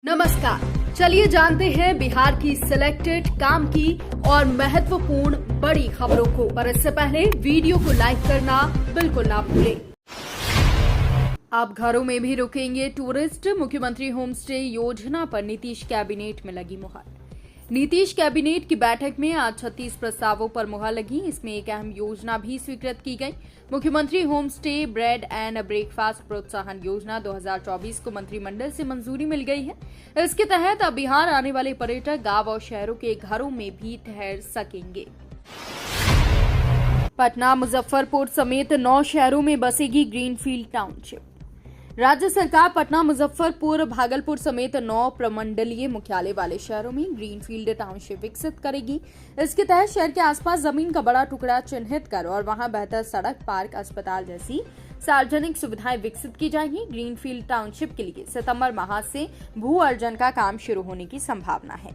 नमस्कार, चलिए जानते हैं बिहार की सिलेक्टेड काम की और महत्वपूर्ण बड़ी खबरों को। पर इससे पहले वीडियो को लाइक करना बिल्कुल ना भूलें। अब घरों में भी रुकेंगे टूरिस्ट, मुख्यमंत्री होम स्टे योजना पर नीतीश कैबिनेट में लगी मुहर। नीतीश कैबिनेट की बैठक में आज 36 प्रस्तावों पर मुहर लगी। इसमें एक अहम योजना भी स्वीकृत की गई। मुख्यमंत्री home stay bread and breakfast प्रोत्साहन योजना 2024 को मंत्रिमंडल से मंजूरी मिल गई है। इसके तहत अब बिहार आने वाले पर्यटक गांव और शहरों के घरों में भी ठहर सकेंगे। पटना, मुजफ्फरपुर समेत 9 शहरों में बसेगी ग्रीनफील्ड टाउनशिप। राज्य सरकार पटना, मुजफ्फरपुर, भागलपुर समेत 9 प्रमंडलीय मुख्यालय वाले शहरों में ग्रीनफील्ड टाउनशिप विकसित करेगी। इसके तहत शहर के आसपास जमीन का बड़ा टुकड़ा चिन्हित कर और वहां बेहतर सड़क, पार्क, अस्पताल जैसी सार्वजनिक सुविधाएं विकसित की जाएंगी। ग्रीनफील्ड टाउनशिप के लिए सितंबर माह से भू अर्जन का काम शुरू होने की संभावना है।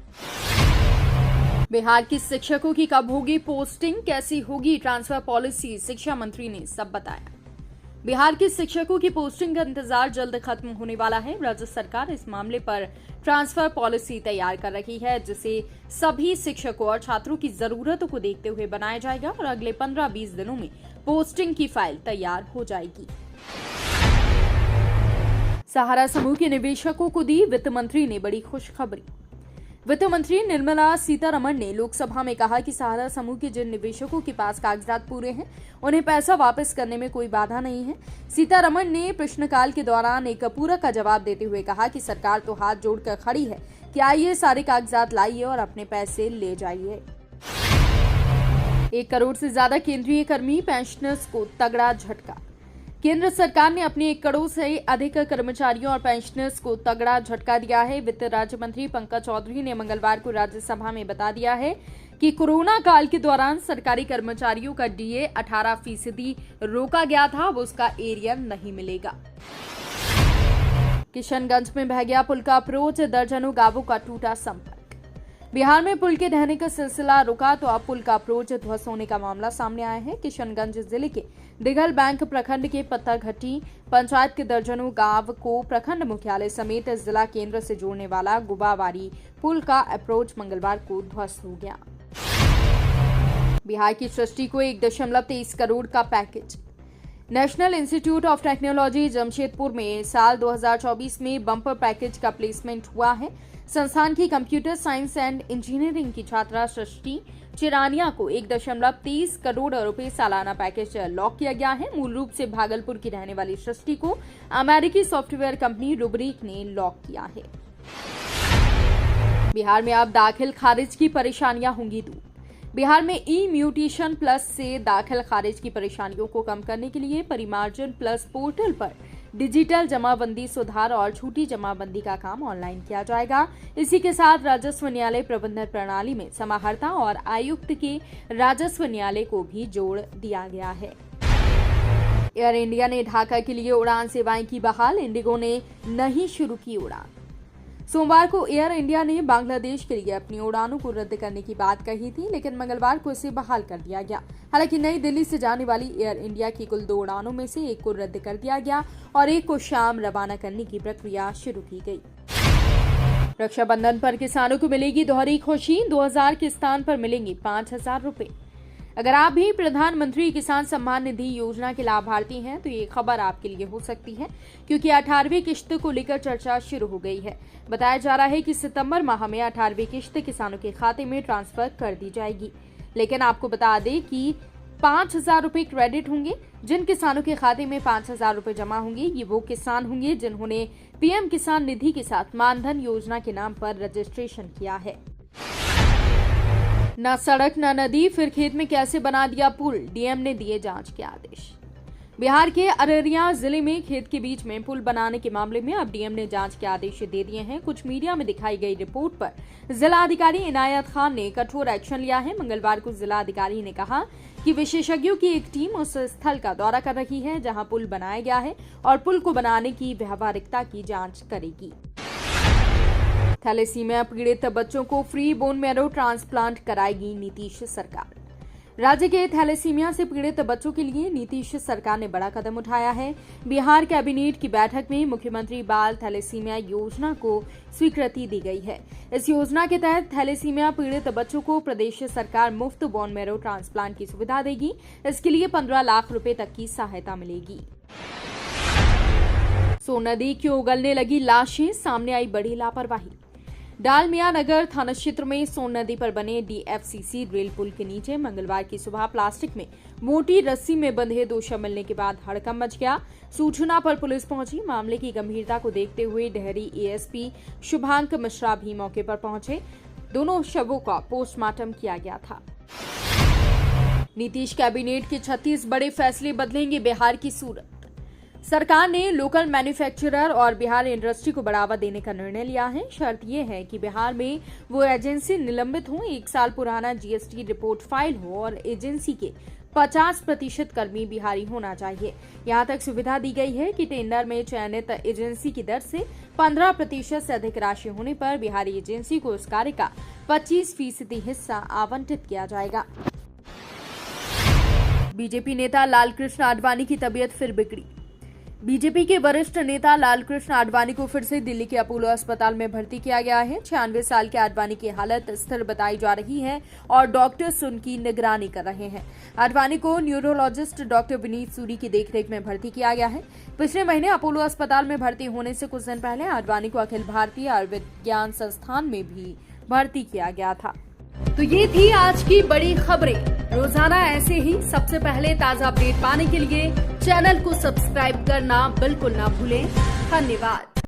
बिहार की शिक्षकों की कब होगी पोस्टिंग, कैसी होगी ट्रांसफर पॉलिसी, शिक्षा मंत्री ने सब बताया। बिहार के शिक्षकों की पोस्टिंग का इंतजार जल्द खत्म होने वाला है। राज्य सरकार इस मामले पर ट्रांसफर पॉलिसी तैयार कर रही है, जिसे सभी शिक्षकों और छात्रों की जरूरतों को देखते हुए बनाया जाएगा और अगले 15-20 दिनों में पोस्टिंग की फाइल तैयार हो जाएगी। सहारा समूह के निवेशकों को दी वित्त मंत्री ने बड़ी खुशखबरी। वित्त मंत्री निर्मला सीतारमण ने लोकसभा में कहा कि सहारा समूह के जिन निवेशकों के पास कागजात पूरे हैं, उन्हें पैसा वापस करने में कोई बाधा नहीं है। सीतारमण ने प्रश्नकाल के दौरान एक पूरक का जवाब देते हुए कहा कि सरकार तो हाथ जोड़कर खड़ी है कि आइए सारे कागजात लाइए और अपने पैसे ले जाइए। 1 करोड़ से ज्यादा केंद्रीय कर्मी पेंशनर्स को तगड़ा झटका। केंद्र सरकार ने अपने 1 करोड़ से अधिक कर्मचारियों और पेंशनर्स को तगड़ा झटका दिया है। वित्त राज्य मंत्री पंकज चौधरी ने मंगलवार को राज्यसभा में बता दिया है कि कोरोना काल के दौरान सरकारी कर्मचारियों का डीए 18% रोका गया था, अब उसका एरियर नहीं मिलेगा। किशनगंज में बह गया पुल का अप्रोच, दर्जनों गांवों का टूटा संपर्क। बिहार में पुल के ढहने का सिलसिला रुका तो अब पुल का अप्रोच ध्वस्त होने का मामला सामने आया है। किशनगंज जिले के दिघल बैंक प्रखंड के पत्थरघट्टी पंचायत के दर्जनों गांव को प्रखंड मुख्यालय समेत जिला केंद्र से जोड़ने वाला गुबावारी पुल का अप्रोच मंगलवार को ध्वस्त हो गया। बिहार की सृष्टि को 1.23 करोड़ का package. National institute of technology Jamshedpur में साल 2024 में बम्पर पैकेज का प्लेसमेंट हुआ है। संस्थान की कंप्यूटर साइंस एंड इंजीनियरिंग की छात्रा सृष्टि चिरानिया को 1.23 करोड़ रुपए सालाना पैकेज लॉक किया गया है। मूल रूप से भागलपुर की रहने वाली सृष्टि को अमेरिकी सॉफ्टवेयर कंपनी रुब्रिक ने लॉक किया है। बिहार में अब दाखिल खारिज की परेशानियां होंगी दूर। बिहार में ई म्यूटेशन प्लस से दाखिल खारिज की परेशानियों को कम करने के लिए परिमार्जन प्लस पोर्टल पर डिजिटल जमाबंदी सुधार और छूटी जमाबंदी का काम ऑनलाइन किया जाएगा। इसी के साथ राजस्व न्यायालय प्रबंधन प्रणाली में समाहर्ता और आयुक्त के राजस्व न्यायालय को भी जोड़ दिया गया है। एयर इंडिया ने ढाका के लिए उड़ान सेवाएं की बहाल, इंडिगो ने नहीं शुरू की उड़ान। सोमवार को एयर इंडिया ने बांग्लादेश के लिए अपनी उड़ानों को रद्द करने की बात कही थी, लेकिन मंगलवार को इसे बहाल कर दिया गया। हालांकि नई दिल्ली से जाने वाली एयर इंडिया की कुल 2 उड़ानों में से 1 को रद्द कर दिया गया और 1 को शाम रवाना करने की प्रक्रिया शुरू की गई। रक्षाबंधन पर किसानों को मिलेगी दोहरी खुशी, 2000 के स्थान पर मिलेंगे 5000 रुपए। अगर आप भी प्रधानमंत्री किसान सम्मान निधि योजना के लाभार्थी हैं तो ये खबर आपके लिए हो सकती है, क्योंकि 18वीं किश्त को लेकर चर्चा शुरू हो गई है। बताया जा रहा है कि सितंबर माह में 18वीं किश्त किसानों के खाते में ट्रांसफर कर दी जाएगी, लेकिन आपको बता दें कि 5000 रुपए क्रेडिट होंगे। जिन किसानों के खाते में 5000 रुपए जमा होंगे ये वो किसान होंगे जिन्होंने पीएम किसान निधि के साथ मानधन योजना के नाम पर रजिस्ट्रेशन किया है। न सड़क न नदी, फिर खेत में कैसे बना दिया पुल, डीएम ने दिए जांच के आदेश। बिहार के अररिया जिले में खेत के बीच में पुल बनाने के मामले में अब डीएम ने जांच के आदेश दे दिए हैं। कुछ मीडिया में दिखाई गई रिपोर्ट पर जिला अधिकारी इनायत खान ने कठोर एक्शन लिया है। मंगलवार को जिला अधिकारी ने कहा कि विशेषज्ञों की एक टीम उस स्थल का दौरा कर रही है जहां पुल बनाया गया है और पुल को बनाने की व्यावहारिकता की जांच करेगी। थैलेसीमिया पीड़ित बच्चों को फ्री बोन मैरो ट्रांसप्लांट कराएगी नीतीश सरकार। राज्य के थैलेसीमिया से पीड़ित बच्चों के लिए नीतीश सरकार ने बड़ा कदम उठाया है। बिहार कैबिनेट की बैठक में मुख्यमंत्री बाल थैलेसीमिया योजना को स्वीकृति दी गई है। इस योजना के तहत थैलेसीमिया पीड़ित बच्चों को प्रदेश सरकार मुफ्त बोन मैरो ट्रांसप्लांट की सुविधा देगी। इसके लिए 15 लाख रुपए तक की सहायता मिलेगी। सोन नदी की उगलने लगी लाशें, सामने आई बड़ी लापरवाही। डालमिया नगर थाना क्षेत्र में सोन नदी पर बने डीएफसीसी रेल पुल के नीचे मंगलवार की सुबह प्लास्टिक में मोटी रस्सी में बंधे 2 शव मिलने के बाद हड़कंप मच गया। सूचना पर पुलिस पहुंची। मामले की गंभीरता को देखते हुए डेहरी एएसपी शुभांक मिश्रा भी मौके पर पहुंचे। दोनों शवों का पोस्टमार्टम किया गया था। नीतीश कैबिनेट के 36 बड़े फैसले बदलेंगे बिहार की सूरत। सरकार ने लोकल मैन्युफैक्चरर और बिहार इंडस्ट्री को बढ़ावा देने का निर्णय लिया है। शर्त यह है कि बिहार में वो एजेंसी निलंबित हो, 1 साल पुराना जीएसटी रिपोर्ट फाइल हो और एजेंसी के 50% कर्मी बिहारी होना चाहिए। यहां तक सुविधा दी गई है कि टेंडर में चयनित एजेंसी की दर से 15% से अधिक राशि होने पर बिहारी एजेंसी को उस कार्य का 25% हिस्सा आवंटित किया जाएगा। बीजेपी नेता लालकृष्ण आडवाणी की तबीयत फिर बिगड़ी। बीजेपी के वरिष्ठ नेता लालकृष्ण आडवाणी को फिर से दिल्ली के अपोलो अस्पताल में भर्ती किया गया है। 96 साल के आडवाणी की हालत स्थिर बताई जा रही है और डॉक्टर्स उनकी निगरानी कर रहे हैं। आडवाणी को न्यूरोलॉजिस्ट डॉक्टर विनीत सूरी की देखरेख में भर्ती किया गया है। पिछले महीने अपोलो अस्पताल में भर्ती होने से कुछ दिन पहले आडवाणी को अखिल भारतीय आयुर्विज्ञान संस्थान में भी भर्ती किया गया था। तो ये थी आज की बड़ी खबरें। रोजाना ऐसे ही सबसे पहले ताजा अपडेट पाने के लिए चैनल को सब्सक्राइब करना बिल्कुल ना भूलें। धन्यवाद।